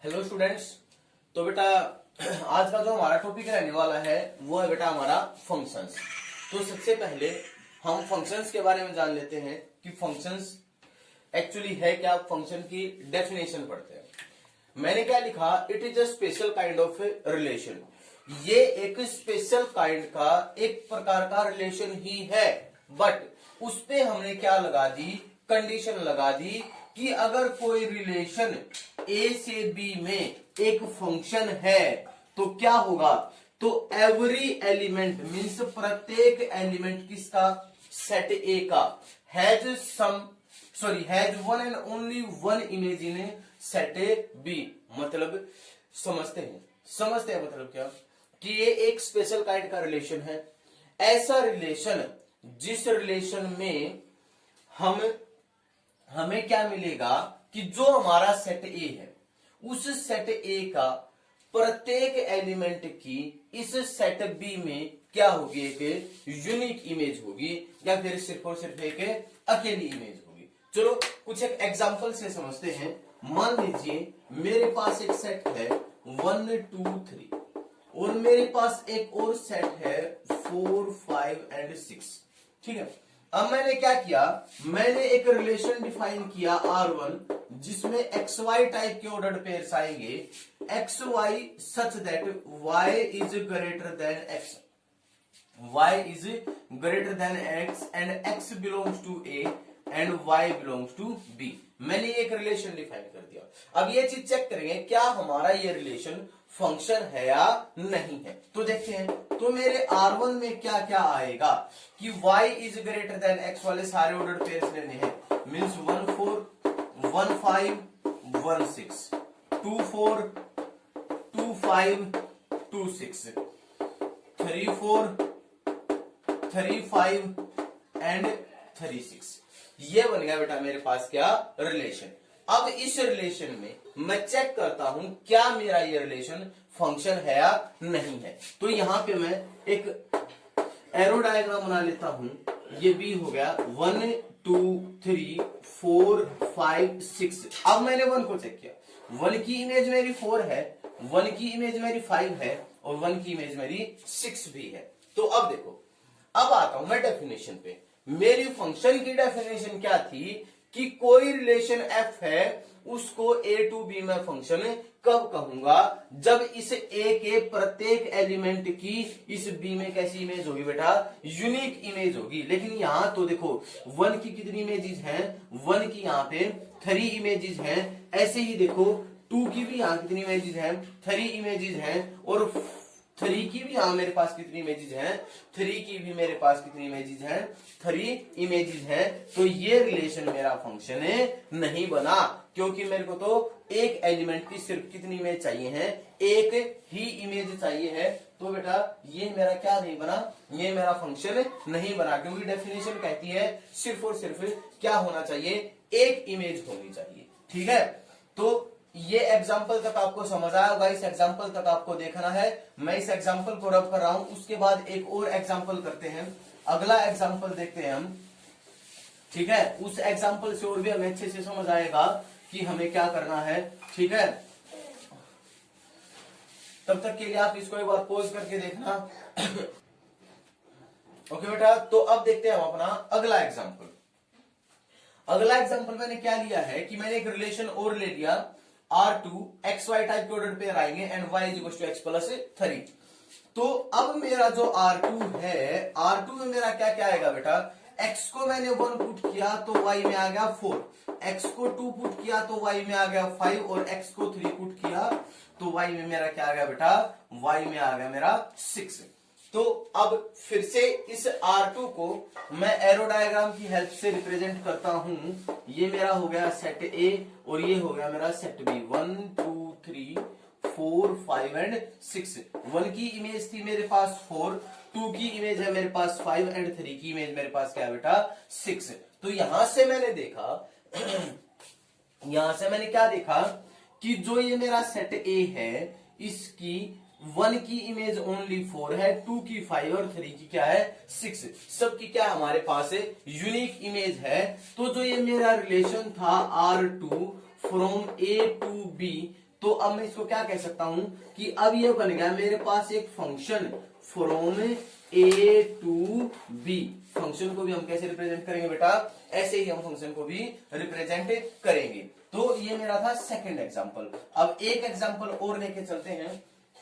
Hello students. तो बेटा आज का जो हमारा टॉपिक रहने वाला है वो है बेटा हमारा फंक्शंस। तो सबसे पहले हम फंक्शंस के बारे में जान लेते हैं कि फंक्शंस एक्चुअली है क्या। फंक्शन की डेफिनेशन पढ़ते हैं। मैंने क्या लिखा, it is a special kind of relation. ये एक स्पेशल काइंड का एक प्रकार का रिलेशन ही है, बट उस पे हमने क्या लगा दी, कंडीशन लगा दी कि अगर कोई रिलेशन ए से बी में एक फंक्शन है तो क्या होगा, तो एवरी एलिमेंट मीन्स प्रत्येक एलिमेंट किसका, सेट ए का, has one and only one image in set A B. मतलब समझते हैं मतलब क्या, कि ये एक स्पेशल काइंड का रिलेशन है। ऐसा रिलेशन जिस रिलेशन में हमें क्या मिलेगा कि जो हमारा सेट ए है उस सेट ए का प्रत्येक एलिमेंट की इस सेट बी में क्या होगी, एक यूनिक इमेज होगी, या फिर सिर्फ और सिर्फ एक अकेली इमेज होगी। चलो कुछ एक एग्जांपल से समझते हैं। मान लीजिए मेरे पास एक सेट है 1 2 3 और मेरे पास एक और सेट है 4 5 एंड 6। ठीक है, अब मैंने क्या किया, मैंने एक रिलेशन डिफाइन किया R1 जिसमें XY टाइप के ऑर्डर्ड पेयर्स आएंगे, XY such that Y is greater than X, Y is greater than X and X belongs to A and Y belongs to B। मैंने एक रिलेशन डिफाइन कर दिया। अब ये चीज चेक करेंगे क्या हमारा ये रिलेशन फंक्शन है या नहीं है। तो देखते हैं, तो मेरे R1 में क्या क्या आएगा कि Y is greater than X वाले सारे ऑर्डर पेयर्स लेने हैं। Means 1 4 1 5 1 6 2 4 2 5 2 6 3 4 3 5 and 3 6। ये बन गया बेटा मेरे पास क्या, रिलेशन। अब इस रिलेशन में मैं चेक करता हूं क्या मेरा ये रिलेशन फंक्शन है या नहीं है। तो यहां पे मैं एक एरो डायग्राम बना लेता हूं। ये बी हो गया 1 2 3 4 5 6। अब मैंने 1 को चेक किया, 1 की इमेज मेरी 4 है, 1 की इमेज मेरी 5 है और 1 की इमेज मेरी 6 भी है। तो अब देखो, अब आता हूं मैं डेफिनेशन पे। मेरी फंक्शन की डेफिनेशन क्या थी कि कोई रिलेशन एफ है उसको ए टू बी में फंक्शन कब कहूंगा, जब इस ए के प्रत्येक एलिमेंट की इस बी में कैसी इमेज होगी बेटा, यूनिक इमेज होगी। लेकिन यहां तो देखो 1 की कितनी इमेजेस हैं, 1 की यहां पे 3 इमेजेस हैं। ऐसे ही देखो 2 की भी यहां कितनी इमेजेस हैं, 3 इमेजेस हैं। और 3 की भी यहां मेरे पास कितनी इमेजेस हैं, 3 की भी मेरे पास कितनी इमेजेस हैं, 3 इमेजेस हैं। तो ये रिलेशन मेरा फंक्शन नहीं बना, क्योंकि मेरे को तो एक एलिमेंट की सिर्फ कितनी इमेज चाहिए है, एक ही इमेज चाहिए है। तो बेटा ये मेरा क्या नहीं बना, ये मेरा फंक्शन नहीं बना, क्योंकि डेफिनेशन कहती है सिर्फ और सिर्फ क्या होना चाहिए, एक इमेज होनी चाहिए। ठीक है, तो ये एग्जाम्पल तक आपको समझ आया होगा, इस एग्जाम्पल तक आपको देखना है। मैं इस एग्जाम्पल को रब कर रहा हूं, उसके बाद एक और एग्जाम्पल करते हैं, अगला एग्जाम्पल देखते हैं हम। ठीक है, उस एग्जाम्पल से और भी हमें अच्छे से समझ आएगा कि हमें क्या करना है। ठीक है, तब तक के लिए आप इसको एक बार पॉज करके देखना। ओके बेटा, तो अब देखते हैं हम अपना अगला एग्जाम्पल। अगला एग्जाम्पल मैंने क्या लिया है कि मैंने एक रिलेशन और ले लिया, R2 XY टाइप के ऑर्डर पेयर आएंगे and Y is equal to X plus 3। तो अब मेरा जो R2 है, R2 में मेरा क्या क्या आएगा बेटा, X को मैंने 1 पुट किया तो Y में आ गया 4, X को 2 पुट किया तो Y में आ गया 5 और X को 3 पुट किया तो Y में मेरा क्या आ गया बेटा, Y में आ गया मेरा 6। तो अब फिर से इस R2 को मैं एरो डायग्राम की हेल्प से रिप्रेजेंट करता हूं। ये मेरा हो गया सेट A और ये हो गया मेरा सेट B। 1 2 3 4 5 एंड 6। 1 की इमेज थी मेरे पास 4, 2 की इमेज है मेरे पास 5 एंड 3 की इमेज मेरे पास क्या है बेटा, 6। तो यहां से मैंने देखा यहां से मैंने क्या देखा कि जो ये मेरा सेट A है इसकी 1 की इमेज ओनली 4 है, 2 की 5 और 3 की क्या है 6। सबकी क्या हमारे पास है, यूनिक इमेज है। तो जो ये मेरा रिलेशन था R2 from A to B तो अब मैं इसको क्या कह सकता हूं कि अब ये बन गया मेरे पास एक function from A to B. Function को भी हम कैसे रिप्रेजेंट करेंगे बेटा, ऐसे ही हम फंक्शन को भी रिप्रेजेंट करेंगे। तो ये मेरा था सेकंड एग्जांपल। अब एक एग्जांपल और लेके चलते हैं,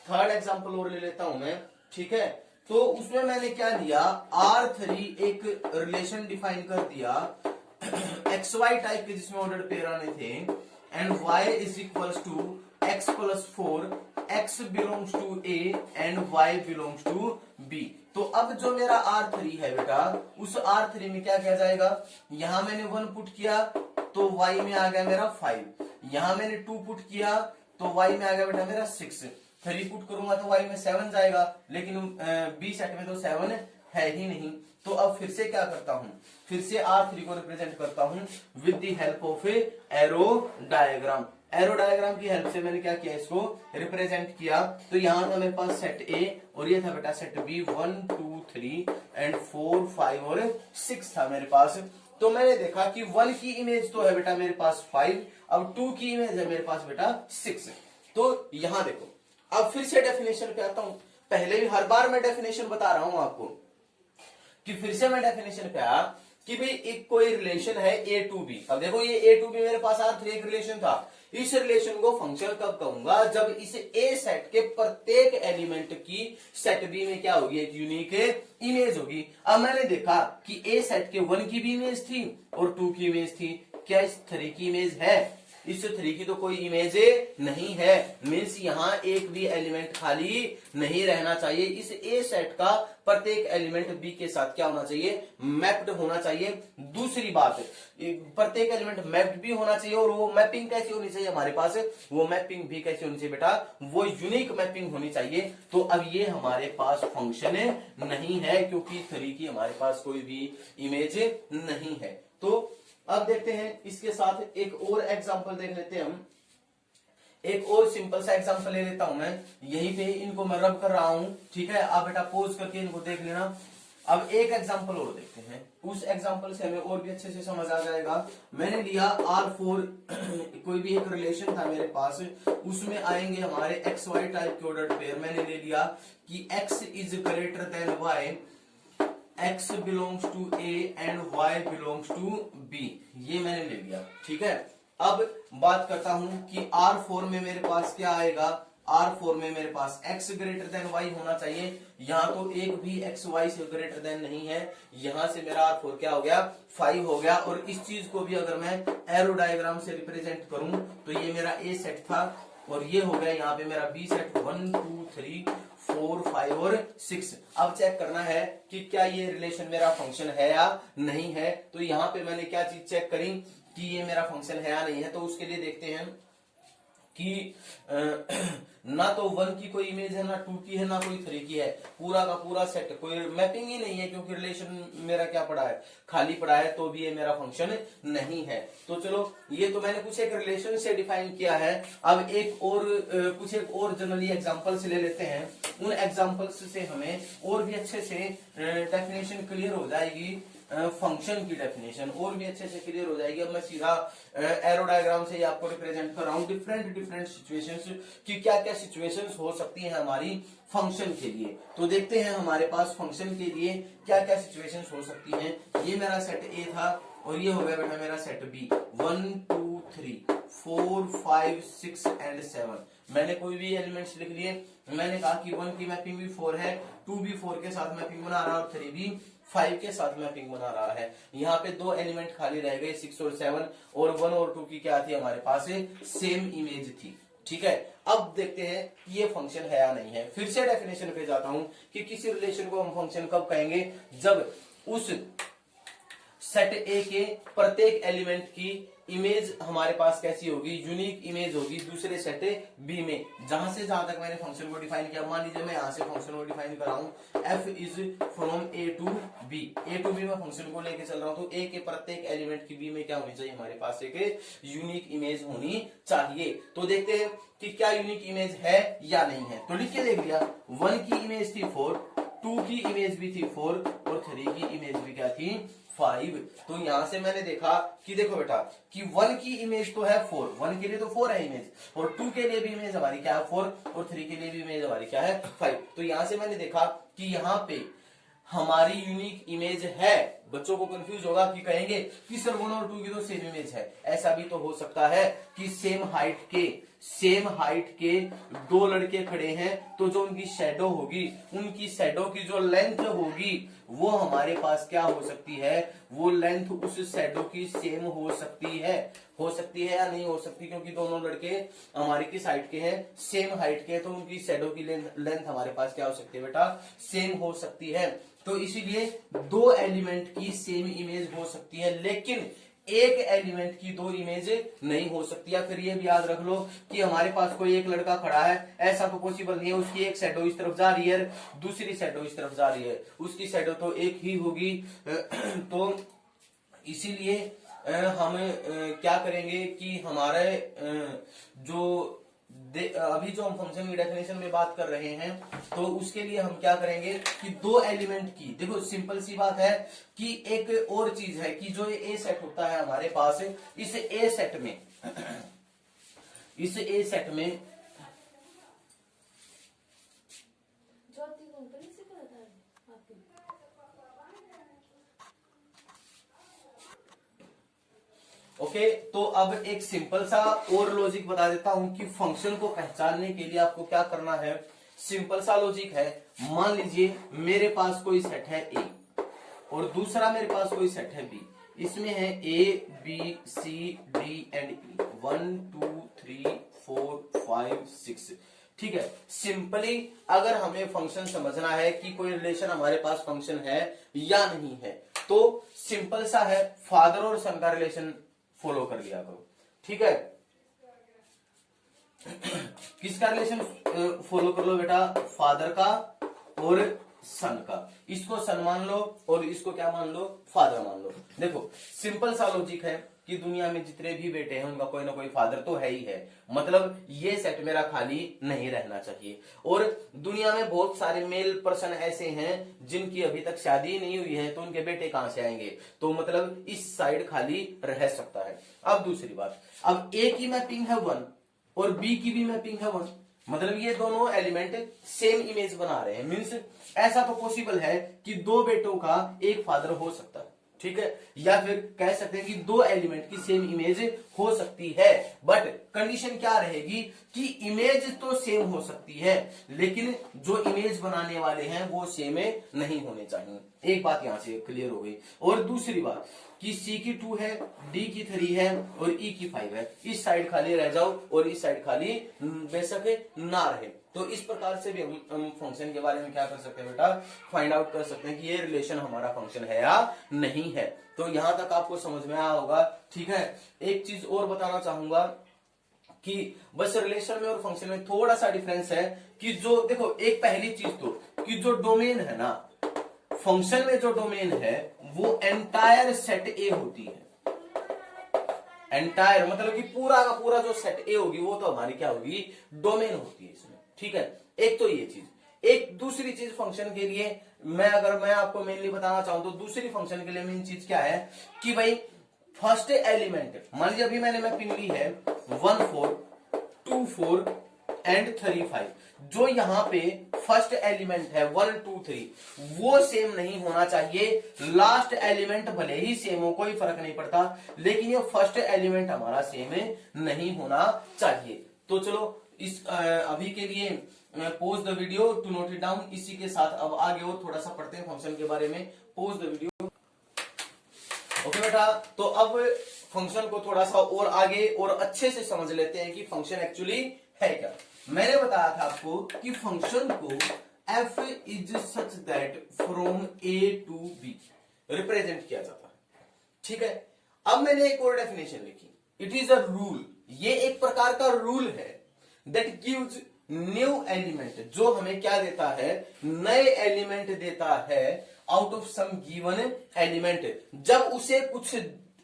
थर्ड एग्जांपल और ले लेता हूं मैं, ठीक है। तो उसमें मैंने क्या दिया, R3 एक रिलेशन डिफाइन कर दिया एक्स वाई टाइप के जिसमें ऑर्डर्ड पेयर आने थे, and y is equals to x plus 4, x belongs to a and y belongs to b। तो अब जो मेरा R3 है बेटा, उस R3 में क्या किया जाएगा, यहां मैंने 1 पुट किया तो y में आ गया मेरा 5, यहां मैंने 2 पुट किया तो y में आ गया बेटा मेरा 6, 3 पुट करूंगा तो y में 7 जाएगा, लेकिन b सेट में तो 7 है ही नहीं। तो अब फिर से क्या करता हूं, फिर से R3 को रिप्रेजेंट करता हूं with the help of arrow diagram. Arrow diagram की हेल्प से मैंने क्या किया, इसको रिप्रेजेंट किया। तो यहां था मेरे पास सेट ए और ये था बेटा सेट बी, 1 2 3 एंड 4 5 और 6 था मेरे पास। तो मैंने देखा कि 1 की इमेज तो है बेटा मेरे पास 5, अब 2 की इमेज है मेरे पास बेटा 6। तो यहां देखो, अब फिर से डेफिनेशन पे आता हूं। पहले भी हर बार मैं डेफिनेशन बता रहा हूं आपको कि फिर से मैं डेफिनेशन पे आया कि भाई एक कोई रिलेशन है ए टू बी। अब देखो ये ए टू बी मेरे पास R3 एक रिलेशन था। इस रिलेशन को फंक्शन कब कहूंगा, जब इस ए सेट के प्रत्येक एलिमेंट की सेट बी में क्या होगी, एक यूनिक इमेज होगी। अब मैंने देखा कि ए सेट के 1 की भी इमेज थी और 2 की इमेज थी, क्या इस 3 की इमेज है, इस 3 की तो कोई इमेज नहीं है, मीन्स यहां एक भी एलिमेंट खाली नहीं रहना चाहिए। इस ए सेट का प्रत्येक एलिमेंट बी के साथ क्या होना चाहिए, मैप्ड होना चाहिए। दूसरी बात, प्रत्येक एलिमेंट मैप्ड भी होना चाहिए, और वो मैपिंग कैसी होनी चाहिए हमारे पास, वो मैपिंग भी कैसी होनी चाहिए बेटा, वो यूनिक मैपिंग होनी चाहिए। तो अब ये हमारे पास फंक्शन नहीं है क्योंकि 3 की हमारे पास कोई भी इमेज नहीं है। तो अब देखते हैं इसके साथ एक और एग्जांपल देख लेते हैं हम। एक और सिंपल सा एग्जांपल ले लेता हूं मैं, यहीं पे इनको मैं रब कर रहा हूं, ठीक है। आप बेटा पॉज करके इनको देख लेना। अब एक एग्जांपल और देखते हैं, उस एग्जांपल से हमें और भी अच्छे से समझ आ जाएगा। मैंने लिया R4 कोई भी एक रिलेशन था मेरे पास, उसमें आएंगे हमारे एक्स वाई टाइप के ऑर्डर्ड पेयर। मैंने ले लिया कि x is greater than y, x belongs to a and y belongs to b, ये मैंने ले लिया, ठीक है। अब बात करता हूं कि R4 में मेरे पास क्या आएगा, R4 में मेरे पास x ग्रेटर देन y होना चाहिए। यहां तो एक भी x y से ग्रेटर देन नहीं है, यहां से मेरा R4 क्या हो गया, 5 हो गया। और इस चीज को भी अगर मैं एरो डायग्राम से रिप्रेजेंट करूं तो ये मेरा A सेट था और ये हो गया यहाँ पे मेरा B सेट, 1 2 3 4 5 और 6। अब चेक करना है कि क्या ये रिलेशन मेरा फंक्शन है या नहीं है। तो यहाँ पे मैंने क्या चीज चेक करी कि ये मेरा फंक्शन है या नहीं है। तो उसके लिए देखते हैं कि ना तो 1 की कोई इमेज है, ना 2 की है, ना कोई 3 की है, पूरा का पूरा सेट, कोई मैपिंग ही नहीं है क्योंकि रिलेशन मेरा क्या पड़ा है, खाली पड़ा है, तो भी ये मेरा फंक्शन नहीं है। तो चलो ये तो मैंने कुछ एक रिलेशन से डिफाइन किया है। अब एक और कुछ एक और जनरली एग्जांपल्स ले लेते हैं, उन एग्जांपल्स से हमें और भी अच्छे से डेफिनेशन क्लियर हो जाएगी, फंक्शन की डेफिनेशन और भी अच्छे से क्लियर हो जाएगी। अब मैं सीधा एरो डायग्राम से ही आपको रिप्रेजेंट कर रहा हूं डिफरेंट सिचुएशंस की, क्या क्या सिचुएशंस हो सकती हैं हमारी फंक्शन के लिए। तो देखते हैं हमारे पास फंक्शन के लिए क्या क्या सिचुएशंस हो सकती हैं। ये मेरा सेट ए था और ये हो गया बेटा मेरा सेट बी, 1 2 3 4 5 6 एंड 7। मैंने कोई भी एलिमेंट्स लिख लिए। मैंने कहा कि 1 की मैपिंग भी 4 है, 2 भी 4 के साथ मैपिंग बना रहा है और 3 भी 5 के साथ मैपिंग बना रहा है। यहाँ पे 2 एलिमेंट खाली रह गए, 6 और 7, और 1 और 2 की क्या थी हमारे पास, सेम इमेज थी, ठीक है। अब देखते हैं कि ये फंक्शन है या नहीं है। फिर से डेफिनेशन पे जाता हूं कि किसी रिलेशन को हम फंक्शन कब कहेंगे, जब उस सेट ए के प्रत्येक एलिमेंट की इमेज हमारे पास कैसी होगी, यूनिक इमेज होगी दूसरे सेट बी में। जहां से जहां तक मैंने फंक्शन को डिफाइन किया, मान लीजिए मैं यहां से फंक्शन को डिफाइन कर रहा हूं, F is from A to B, A to B में फंक्शन को लेके चल रहा हूं, तो ए के प्रत्येक एलिमेंट की बी में क्या होनी चाहिए, हमारे पास एक यूनिक इमेज होनी चाहिए। तो देखते हैं कि क्या यूनिक इमेज है या नहीं है। तो लिख के देख लिया, 1 की इमेज थी 4, 2 की इमेज भी थी 4 और 3 की इमेज भी क्या थी 5। तो यहां से मैंने देखा कि देखो बेटा कि 1 की इमेज तो है 4, 1 के लिए तो 4 है इमेज, और 2 के लिए भी इमेज हमारी क्या है 4, और 3 के लिए भी इमेज हमारी क्या है 5। तो यहां से मैंने देखा कि यहाँ पे हमारी यूनिक इमेज है। बच्चों को कंफ्यूज होगा कि कहेंगे कि सर 1 और 2 की तो सेम इमेज है। ऐसा भी तो हो सकता है कि सेम हाइट के दो लड़के खड़े हैं, तो जो उनकी शैडो होगी, उनकी शैडो की जो लेंथ होगी वो हमारे पास क्या हो सकती है, वो लेंथ उस शैडो की सेम हो सकती है या नहीं हो सकती, क्योंकि दोनों लड़के हमारी किस हाइट के हैं, सेम हाइट के, तो उनकी शैडो की लेंथ हमारे पास क्या हो सकती है बेटा, सेम हो सकती है। तो इसीलिए दो एलिमेंट की सेम इमेज हो सकती है, लेकिन एक एलिमेंट की दो इमेज नहीं हो सकती। या फिर ये भी याद रख लो कि हमारे पास कोई एक लड़का खड़ा है, ऐसा तो पॉसिबल नहीं है, उसकी एक शैडो इस तरफ जा रही है, दूसरी शैडो इस तरफ जा रही है, उसकी शैडो तो एक ही होगी। तो इसीलिए हम क्या करेंगे कि हमारे जो अभी जो हम फंक्शन की डेफिनेशन में बात कर रहे हैं, तो उसके लिए हम क्या करेंगे कि दो एलिमेंट की, देखो सिंपल सी बात है कि एक और चीज है कि जो ए सेट होता है हमारे पास, इस ए सेट में ओके तो अब एक सिंपल सा और लॉजिक बता देता हूं कि फंक्शन को पहचानने के लिए आपको क्या करना है। सिंपल सा लॉजिक है, मान लीजिए मेरे पास कोई सेट है ए और दूसरा मेरे पास कोई सेट है बी, इसमें है A B C D and E, 1 2 3 4 5 6। ठीक है, सिंपली अगर हमें फंक्शन समझना है कि कोई रिलेशन हमारे पास फंक्शन है या नहीं है, तो सिंपल सा है, फादर और सन का रिलेशन फॉलो कर लिया करो। ठीक है, किसका रिलेशन फॉलो कर लो बेटा, फादर का और सन का। इसको सन मान लो और इसको क्या मान लो, फादर मान लो। देखो सिंपल सा लॉजिक है कि दुनिया में जितने भी बेटे हैं उनका कोई ना कोई फादर तो है ही है, मतलब ये सेट मेरा खाली नहीं रहना चाहिए। और दुनिया में बहुत सारे मेल पर्सन ऐसे हैं जिनकी अभी तक शादी नहीं हुई है, तो उनके बेटे कहां से आएंगे, तो मतलब इस साइड खाली रह सकता है। अब दूसरी बात, अब ए की मैपिंग है 1 और बी की भी मैपिंग है 1, मतलब ये दोनों एलिमेंट सेम इमेज बना रहे हैं, मीन्स ऐसा तो पॉसिबल है कि दो बेटों का एक फादर हो सकता है। ठीक है, या फिर कह सकते हैं कि दो एलिमेंट की सेम इमेज हो सकती है, बट कंडीशन क्या रहेगी कि इमेज तो सेम हो सकती है, लेकिन जो इमेज बनाने वाले हैं वो सेम नहीं होने चाहिए। एक बात यहां से क्लियर हो गई। और दूसरी बात कि C की 2 है, D की 3 है और E की 5 है, इस साइड खाली रह जाओ और इस साइड खाली बेशक ना रहे। तो इस प्रकार से भी हम फंक्शन के बारे में क्या कर सकते हैं बेटा, फाइंड आउट कर सकते हैं कि ये रिलेशन हमारा फंक्शन है या नहीं है। तो यहां तक आपको समझ में आया होगा। ठीक है, एक चीज और बताना चाहूंगा कि बस रिलेशन में और फंक्शन में थोड़ा सा डिफरेंस है कि जो देखो, एक पहली चीज तो कि जो डोमेन है ना, फंक्शन में जो डोमेन है वो एंटायर सेट ए होती है। एंटायर मतलब कि पूरा का पूरा जो सेट ए होगी वो तो हमारी क्या होगी, डोमेन होती है इसमें। ठीक है, एक तो ये चीज। एक दूसरी चीज फंक्शन के लिए अगर मैं आपको मेनली बताना चाहूं तो दूसरी फंक्शन के लिए मेन चीज क्या है कि भाई फर्स्ट एलिमेंट, मान लीजिए अभी मैंने मैपिंग ली है 1 4 2 4 एंड 3 5, जो यहां पे फर्स्ट एलिमेंट है 1 2 3 वो सेम नहीं होना चाहिए। लास्ट एलिमेंट भले ही सेम हो, कोई फर्क नहीं पड़ता, लेकिन ये फर्स्ट एलिमेंट हमारा सेम नहीं होना चाहिए। तो चलो इस अभी के लिए pause the video to note it down. इसी के साथ अब आगे और थोड़ा सा पढ़ते हैं फंक्शन के बारे में। Pose the video. ओके बेटा, तो अब फंक्शन को थोड़ा सा और आगे और अच्छे से समझ लेते हैं कि फंक्शन एक्चुअली है क्या। मैंने बताया था आपको कि फंक्शन को f is such that from a to b represent किया जाता है। ठीक है, अब मैंने एक और डेफिनेशन लिखी, इट इज अ रूल, ये एक प्रकार का रूल है दैट गिव्स न्यू एलिमेंट, जो हमें क्या देता है, नए एलिमेंट देता है out of some given element. जब उसे कुछ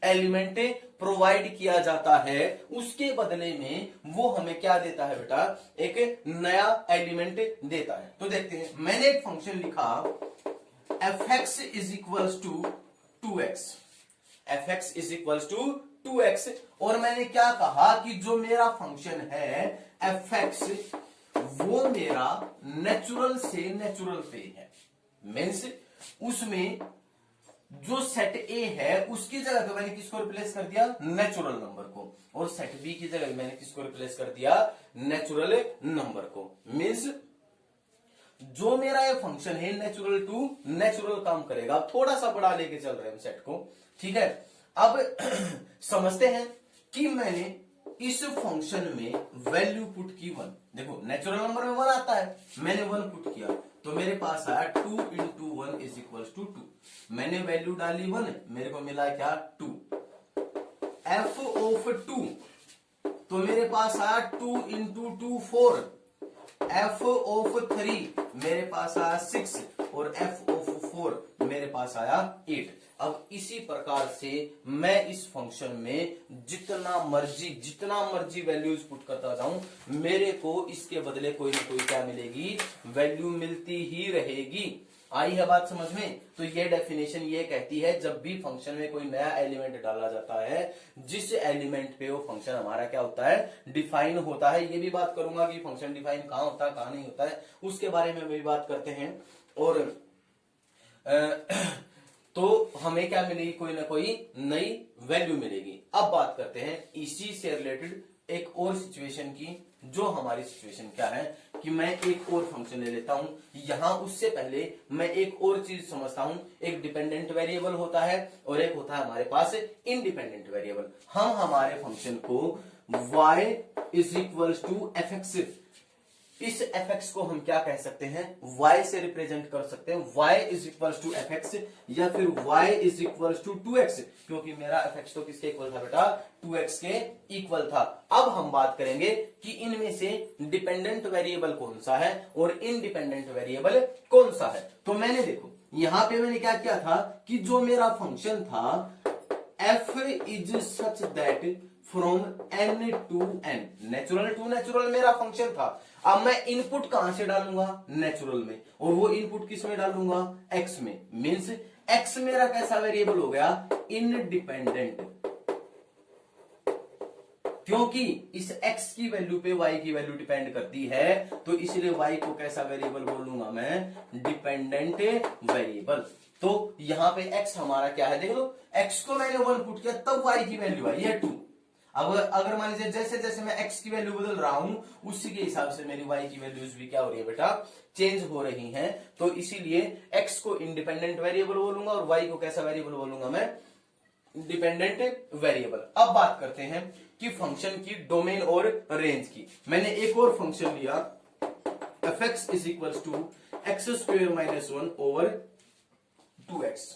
एलिमेंट प्रोवाइड किया जाता है, उसके बदले में वो हमें क्या देता है बेटा, एक नया एलिमेंट देता है। तो देखते हैं, मैंने एक फंक्शन लिखा f(x) is equals to 2x, fx is equals to 2x। और मैंने क्या कहा कि जो मेरा फंक्शन है fx वो मेरा नेचुरल से नेचुरल पे है, मीन्स उसमें जो सेट ए है उसकी जगह पे मैंने किसको रिप्लेस कर दिया, नेचुरल नंबर को, और सेट बी की जगह मैंने किसको रिप्लेस कर दिया, नेचुरल नंबर को। मीन्स जो मेरा ये फंक्शन है नेचुरल टू नेचुरल काम करेगा। थोड़ा सा बड़ा लेके चल रहे हैं सेट को, ठीक है। अब समझते हैं कि मैंने इस फंक्शन में वैल्यू पुट की 1। देखो नेचुरल नंबर में 1 आता है, मैंने 1 पुट किया तो मेरे पास आया 2 इंटू 1 इज इक्वल टू 2। मैंने वैल्यू डाली 1, मेरे को मिला क्या 2। एफ ऑफ 2 तो मेरे पास आया 2 इंटू 2 4। एफ ऑफ 3 मेरे पास आया 6 और एफ ऑफ 4 मेरे पास आया 8। अब इसी प्रकार से मैं इस फंक्शन में जितना मर्जी वैल्यूज पुट करता जाऊं, मेरे को इसके बदले कोई ना कोई क्या मिलेगी, वैल्यू मिलती ही रहेगी। आई है बात समझ में? तो ये डेफिनेशन ये कहती है जब भी फंक्शन में कोई नया एलिमेंट डाला जाता है, जिस एलिमेंट पे वो फंक्शन हमारा क्या होता है, डिफाइन होता है। ये भी बात करूंगा कि फंक्शन डिफाइन कहां होता है कहां नहीं होता है, उसके बारे में भी बात करते हैं। और तो हमें क्या मिलेगी, कोई ना कोई नई वैल्यू मिलेगी। अब बात करते हैं इसी से रिलेटेड एक और सिचुएशन की, जो हमारी सिचुएशन क्या है कि मैं एक और फंक्शन ले लेता हूं। यहां उससे पहले मैं एक और चीज समझता हूं, एक डिपेंडेंट वेरिएबल होता है और एक होता है हमारे पास इंडिपेंडेंट वेरिएबल। हम हमारे फंक्शन को y is equal to F X, इस fx को हम क्या कह सकते हैं, y से रिप्रेजेंट कर सकते हैं। y is equal to F X या फिर y is equal to 2x, क्योंकि मेरा fx तो किसके इक्वल था बेटा, 2x के इक्वल था। अब हम बात करेंगे कि इनमें से डिपेंडेंट वेरिएबल कौन सा है और इंडिपेंडेंट वेरिएबल कौन सा है। तो मैंने देखो यहां पे मैंने क्या किया था कि जो मेरा फंक्शन था f is such that from n to n, natural to natural मेरा फंक्शन था। अब मैं इनपुट कहां से डालूंगा, नेचुरल में, और वो इनपुट किस में डालूंगा, x में। मींस x मेरा कैसा वेरिएबल हो गया, इनडिपेंडेंट, क्योंकि इस x की वैल्यू पे y की वैल्यू डिपेंड करती है, तो इसलिए y को कैसा वेरिएबल बोलूंगा मैं, डिपेंडेंट वेरिएबल। तो यहां पे x हमारा क्या है, देख लो x को मैंने 1 पुट किया तब y की वैल्यू आई है 2। अब अगर मान लीजिए जैसे जैसे मैं x की वैल्यू बदल रहा हूं, उसी के हिसाब से मेरी y की वैल्यूज भी क्या हो रही है बेटा, चेंज हो रही हैं। तो इसीलिए x को इंडिपेंडेंट वेरिएबल बोलूंगा और y को कैसा वेरिएबल बोलूंगा मैं, डिपेंडेंट वेरिएबल। अब बात करते हैं कि फंक्शन की डोमेन और रेंज की। मैंने एक और फंक्शन लिया fx is equal to X square minus 1 over 2x,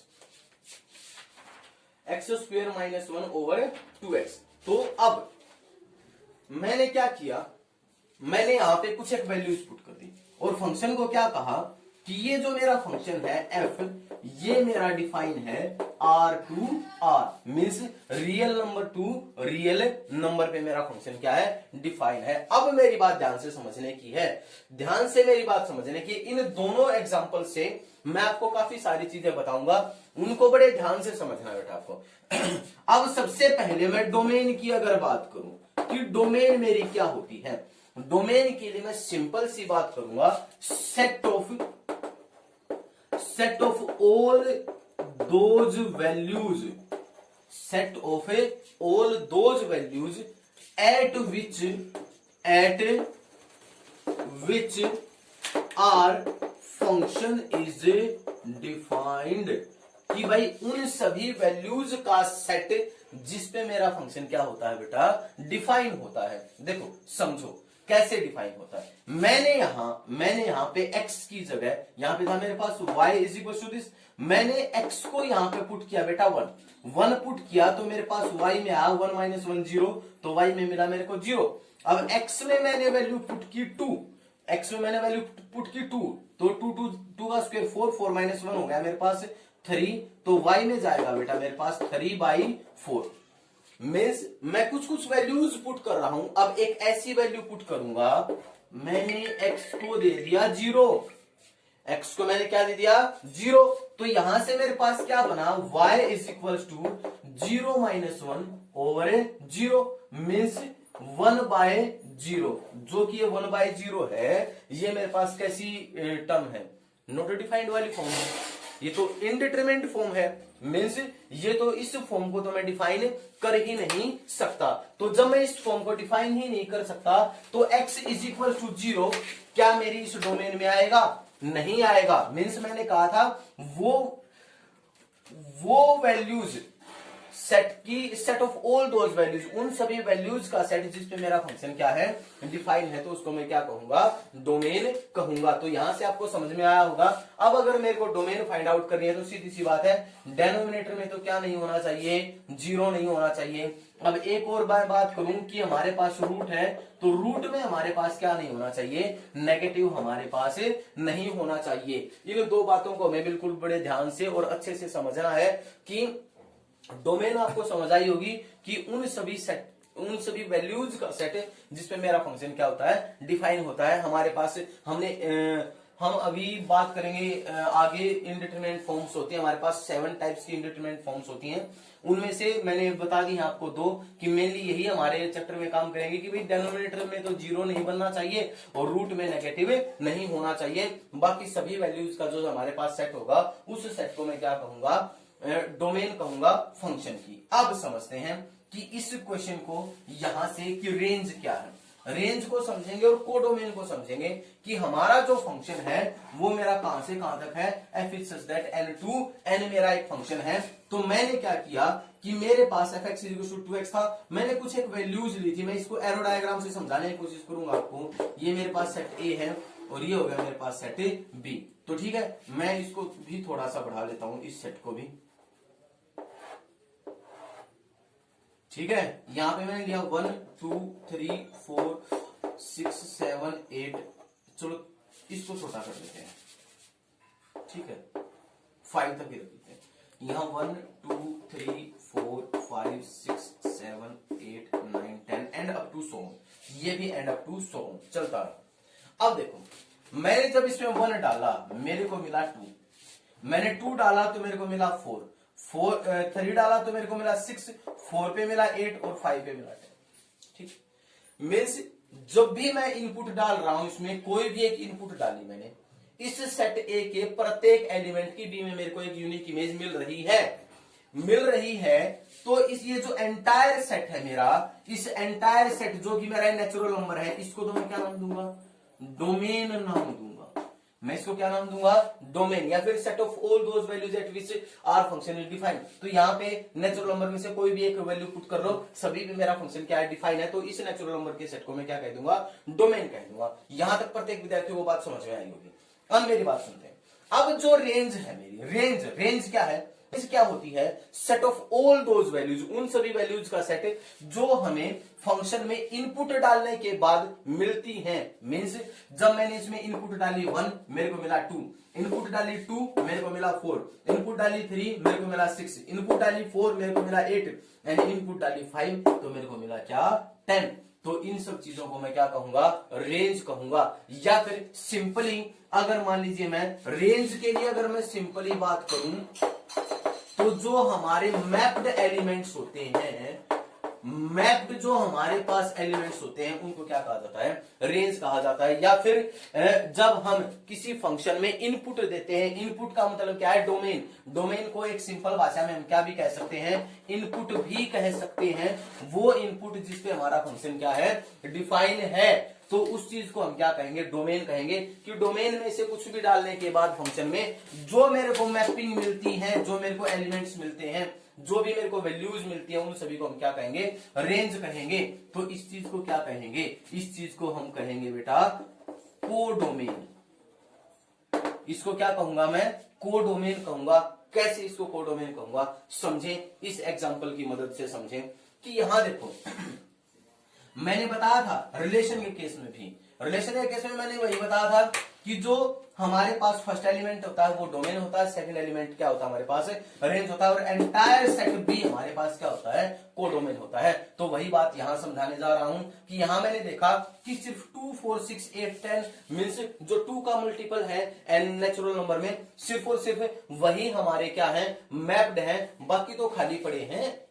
X square minus 1 over 2x। तो अब मैंने क्या किया, मैंने यहां पे कुछ एक वैल्यूज पुट कर दी और फंक्शन को क्या कहा कि ये जो मेरा फंक्शन है f, ये मेरा डिफाइन है r to r, means real number to real number पे मेरा फंक्शन क्या है, डिफाइन है। अब मेरी बात ध्यान से समझने की है, ध्यान से मेरी बात समझने की। इन दोनों एग्जांपल से मैं आपको काफी सारी चीजें बताऊंगा, उनको बड़े ध्यान से समझना बेटा आपको। अब सबसे पहले मैं डोमेन की अगर बात करूं कि डोमेन मेरी क्या होती है, डोमेन के लिए मैं सिंपल सी बात करूंगा, set of all those values, set of all those values at which our function is defined, कि भाई उन सभी वैल्यूज का सेट जिस पे मेरा फंक्शन क्या होता है बेटा, डिफाइन होता है। देखो समझो कैसे डिफाइन होता है। मैंने यहां पे x की जगह, यहां पे था मेरे पास y is equal to this, मैंने x को यहां पे पुट किया बेटा 1 पुट किया तो मेरे पास y में आया 1 माइनस 1 0, तो y में मिला मेरे को 0। अब x में मैंने वैल्यू पुट की 2, x में मैंने वैल्यू पुट की 2, तो 2 का स्क्वायर 4 माइनस 1 हो गया मेरे पास 3, तो y में जाएगा बेटा मेरे पास 3/4। मीन्स मैं कुछ वैल्यूज पुट कर रहा हूं। अब एक ऐसी वैल्यू पुट करूंगा, मैंने x को दे दिया 0, x को मैंने क्या दे दिया 0। तो यहां से मेरे पास क्या बना y is equal to 0 minus 1 over 0 means 1/0, जो कि ये 1/0 है। ये मेरे पास कैसी टर्म है, नॉट डिफाइंड वाली फॉर्म है, ये तो इनडिटरमिनेट फॉर्म है, मीन्स ये तो इस फॉर्म को तो मैं डिफाइन कर ही नहीं सकता। तो जब मैं इस फॉर्म को डिफाइन ही नहीं कर सकता तो x इज इक्वल टू 0 क्या मेरी इस डोमेन में आएगा, नहीं आएगा। मीन्स मैंने कहा था वो वैल्यूज सेट की set of all those values, उन सभी वैल्यूज का सेट जिसपे मेरा फंक्शन क्या है डिफाइन है, तो उसको मैं क्या कहूंगा डोमेन कहूंगा। तो यहां से आपको समझ में आया होगा। अब अगर मेरे को डोमेन फाइंड आउट करनी है तो सीधी सी बात है, डेनोमिनेटर में तो क्या नहीं होना चाहिए, 0 नहीं होना चाहिए। अब एक और बात करूं कि हमारे पास रूट है, तो रूट में हमारे पास क्या नहीं होना चाहिए, नेगेटिव हमारे पास नहीं होना चाहिए। इन दो बातों को हमें बिल्कुल बड़े ध्यान से और अच्छे से समझना है कि डोमेन आपको समझ आई होगी कि उन सभी वैल्यूज का सेट जिसपे मेरा फंक्शन क्या होता है डिफाइन होता है। हमारे पास हम अभी बात करेंगे आगे इनडिटरमिनेट फॉर्म्स होती है हमारे पास, 7 टाइप्स की इनडिटरमिनेट फॉर्म्स होती हैं। उनमें से मैंने बता दी है आपको 2 कि मेनली यही हमारे चैप्टर में काम करेंगे कि भाई डेनोमिनेटर में तो 0 नहीं बनना चाहिए और रूट में नेगेटिव नहीं होना चाहिए। बाकी सभी वैल्यूज का जो हमारे पास सेट होगा उस सेट को मैं क्या कहूंगा डोमेन कहूंगा फंक्शन की। अब समझते हैं कि इस क्वेश्चन को यहां से कि रेंज क्या है, रेंज को समझेंगे और कोडोमेन को समझेंगे कि हमारा जो फंक्शन है वो मेरा कहां से कहां तक है, f is such that n to n मेरा एक फंक्शन है। तो मैंने क्या किया कि मेरे पास fx इक्वल टू 2x था, मैंने कुछ एक वैल्यूज ली थी, मैं इसको एरो डायग्राम से समझाने की कोशिश करूंगा आपको। ये मेरे पास सेट A है और ये हो गया मेरे पास सेट B। तो ठीक है, मैं इसको भी थोड़ा सा बढ़ा लेता हूं, इस सेट को भी। ठीक है, यहां पे मैंने लिया 1 2 3 4 6 7 8, चलो इसको छोटा कर देते हैं, ठीक है 5 तक ही रख देते हैं। यहां 1 2 3 4 5 6 7 8 9 10 एंड अप टू सो, ये भी एंड अप टू सो चलता रहा। अब देखो मैंने जब इसमें 1 डाला मेरे को मिला 2, मैंने 2 डाला तो मेरे को मिला 4, 3 डाला तो मेरे को मिला 6, 4 पे मिला 8 और 5 पे मिला 10। ठीक, मीन्स जब भी मैं इनपुट डाल रहा हूं इसमें कोई भी एक इनपुट डाली मैंने, इस सेट ए के प्रत्येक एलिमेंट की बी में मेरे को एक यूनिक इमेज मिल रही है। तो इस ये जो एंटायर सेट है मेरा, इस एंटायर सेट जो कि मेरा नेचुरल नंबर है, इसको तो मैं क्या नाम दूंगा, डोमेन नाम दूंगा। मैं इसको क्या नाम दूंगा, डोमेन, या फिर set of all those values at which our function is defined. तो यहाँ पे नेचुरल नंबर में से कोई भी एक वैल्यू पुट कर लो, सभी पे मेरा फंक्शन क्या है डिफाइन है, तो इस नेचुरल नंबर के सेट को मैं क्या कह दूंगा, डोमेन कह दूंगा। यहां तक प्रत्येक विद्यार्थी को बात समझ में आई होगी। अब मेरी बात सुनते हैं। अब जो रेंज है मेरी, रेंज क्या है, क्या होती है, set of all those values, उन सभी वैल्यूज का सेट जो हमें फंक्शन में इनपुट डालने के बाद मिलती हैं। मींस जब मैंने इसमें इनपुट डाली 1 मेरे को मिला 2, इनपुट डाली 2 मेरे को मिला 4, इनपुट डाली 3 मेरे को मिला 6, इनपुट डाली 4 मेरे को मिला 8 एंड इनपुट डाली 5 तो मेरे को मिला क्या 10। तो इन सब चीजों को मैं क्या कहूंगा, रेंज कहूंगा। या फिर सिंपली अगर मान लीजिए मैं रेंज के लिए अगर मैं सिंपली बात करूं तो जो हमारे मैप्ड एलिमेंट्स होते हैं, मैप्ड जो हमारे पास एलिमेंट्स होते हैं उनको क्या कहा जाता है, रेंज कहा जाता है। या फिर जब हम किसी फंक्शन में इनपुट देते हैं, इनपुट का मतलब क्या है, डोमेन। डोमेन को एक सिंपल भाषा में हम क्या भी कह सकते हैं, इनपुट भी कह सकते हैं। वो इनपुट जिसपे हमारा फंक्शन क्या है, डिफाइन है, तो उस चीज को हम क्या कहेंगे, डोमेन कहेंगे। कि डोमेन में से कुछ भी डालने के बाद फंक्शन में जो मेरे को मैपिंग मिलती है, जो मेरे को एलिमेंट्स मिलते हैं, जो भी मेरे को वैल्यूज मिलती है, उन सभी को हम क्या कहेंगे, रेंज कहेंगे। तो इस चीज को क्या कहेंगे, इस चीज को हम कहेंगे बेटा कोडोमेन। इसको क्या कहूंगा मैं, कोडोमेन कहूंगा। कैसे इसको कोडोमेन कहूंगा, समझें, इस एग्जांपल की मदद से समझें कि यहां देखो मैंने बताया था रिलेशन के केस में भी, रिलेशन के केस में मैंने वही बताया था कि जो हमारे पास फर्स्ट एलिमेंट होता है वो डोमेन होता है, सेकंड एलिमेंट क्या होता है हमारे पास रेंज होता है, और एंटायर सेट बी हमारे पास क्या होता है कोडोमेन होता है। तो वही बात यहां समझाने जा रहा हूं कि यहां मैंने देखा कि सिर्फ 2 4 6 8 10 मीन्स जो 2 का मल्टीपल है एन नेचुरल नंबर में सिर्फ और सिर्फ वही हमारे क्या है मैप्ड है, बाकी तो खाली पड़े हैं,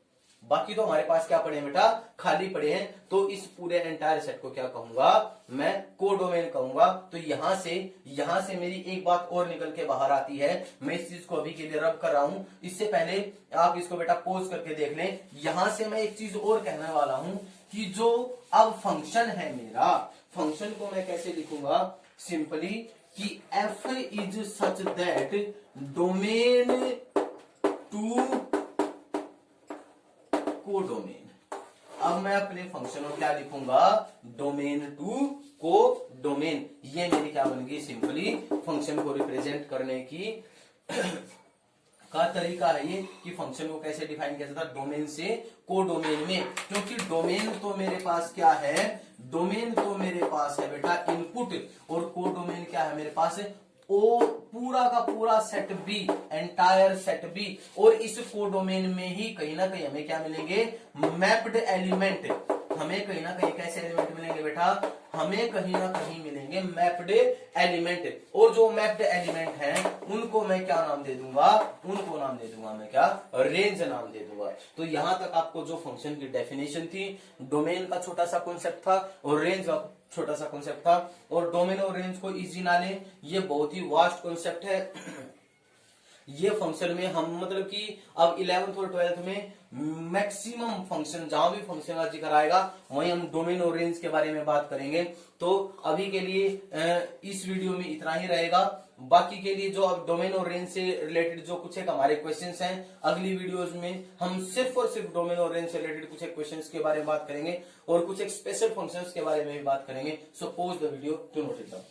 बाकी तो हमारे पास क्या पड़े हैं बेटा खाली पड़े हैं। तो इस पूरे एंटायर सेट को क्या कहूंगा मैं कोडोमेन कहूंगा। तो यहां से मेरी एक बात और निकल के बाहर आती है, मैं इस चीज को अभी के लिए रब कर रहा हूं, इससे पहले आप इसको बेटा पॉज करके देख लें। यहां से मैं एक चीज और कहने वाला हूं कि जो अब फंक्शन है मेरा, फंक्शन को मैं कैसे लिखूंगा सिंपली कि f is such that domain to codomain. अब मैं अपने फंक्शन को क्या लिखूंगा डोमेन टू कोडोमेन। ये मेरी क्या बन गई सिंपली फंक्शन को रिप्रेजेंट करने की का तरीका है ये कि फंक्शन को कैसे डिफाइन किया जाता है डोमेन से कोडोमेन में, क्योंकि डोमेन तो मेरे पास क्या है, डोमेन तो मेरे पास है बेटा इनपुट, और कोडोमेन क्या है मेरे पास ओ पूरा का पूरा set B, entire set B, और इस कोडोमेन में ही कहीं ना कहीं हमें क्या मिलेंगे मैप्ड एलिमेंट, हमें कहीं ना कहीं कैसे एलिमेंट मिलेंगे बेटा, हमें कहीं ना कहीं मिलेंगे मैप्ड एलिमेंट, और जो मैप्ड एलिमेंट हैं उनको मैं क्या नाम दे दूंगा, उनको नाम दे दूंगा मैं क्या रेंज नाम दे दूंगा। तो यहां तक आपको जो फंक्शन की डेफिनेशन थी, डोमेन का छोटा सा कॉन्सेप्ट था और रेंज का छोटा सा कॉन्सेप्ट था, और डोमेन और रेंज को इजी ना लें, ये बहुत ही वास्ट कॉन्सेप्ट है। ये फंक्शन में हम मतलब कि अब 11th और 12th में मैक्सिमम फंक्शन, जहां भी फंक्शन का जिक्र आएगा वहीं हम डोमेन और रेंज के बारे में बात करेंगे। तो अभी के लिए इस वीडियो में इतना ही रहेगा, बाकी के लिए जो अब डोमेन और रेंज से रिलेटेड जो कुछ एक हमारे क्वेश्चंस हैं, अगली वीडियोस में हम सिर्फ और सिर्फ डोमेन और रेंज से रिलेटेड कुछ एक क्वेश्चंस के बारे में बात करेंगे और कुछ एक स्पेशल फंक्शंस के बारे में भी बात करेंगे। So pause the video, do not it down.